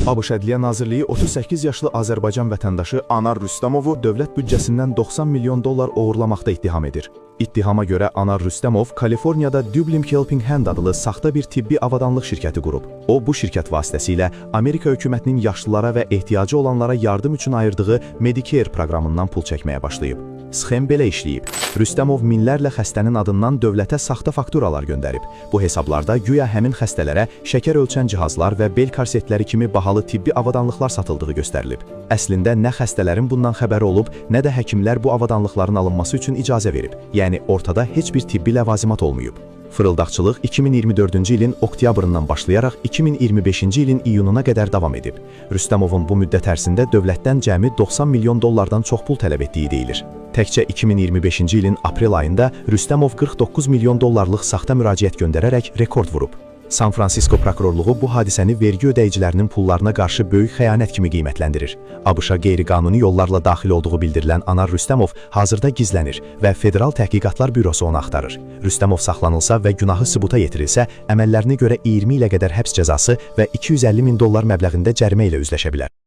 ABŞ Ədliyyə Nazirliyi 38 yaşlı Azərbaycan vətəndaşı Anar Rüstəmovu dövlət büdcəsindən 90 milyon dollar oğurlamaqda ittiham edir. İttihama görə Anar Rüstəmov Kaliforniyada Dublin Helping Hand adlı saxta bir tibbi avadanlıq şirkəti qurub. O, bu şirkət vasitəsilə Amerika hökumətinin yaşlılara və ehtiyacı olanlara yardım üçün ayırdığı Medicare proqramından pul çəkməyə başlayıb. Sxem belə işləyib. Rüstəmov minlərlə xəstənin adından dövlətə saxta fakturalar göndərib. Bu hesablarda güya həmin xəstələrə şəkər ölçən cihazlar və bel korsetləri kimi bahalı tibbi avadanlıqlar satıldığı göstərilib. Əslində nə xəstələrin bundan xəbəri olub, nə də həkimlər bu avadanlıqların alınması üçün icazə verib. Yəni ortada heç bir tibbi ləvazimat olmayıb. Fırıldaqçılıq 2024-cü ilin oktyabrından başlayaraq 2025-ci ilin iyununa qədər davam edib. Rüstəmovun bu müddət ərzində dövlətdən cəmi 90 milyon dollardan çox pul tələb etdiyi deyilir. Təkcə 2025-ci ilin aprel ayında Rüstəmov 49 milyon dollarlıq saxta müraciət göndərərək rekord vurub. San Fransisko prokurorluğu bu hadisəni vergi ödəyicilərinin pullarına qarşı böyük xəyanət kimi qiymətləndirir. ABŞ-a qeyri-qanuni yollarla daxil olduğu bildirilən Anar Rüstəmov hazırda gizlənir və Federal Təhqiqatlar Bürosu onu axtarır. Rüstəmov saxlanılsa və günahı sübuta yetirilsə, əməllərinə görə 20 ilə qədər həbs cəzası və 250 min dollar məbləğində cərimə ilə üzləşə bilər.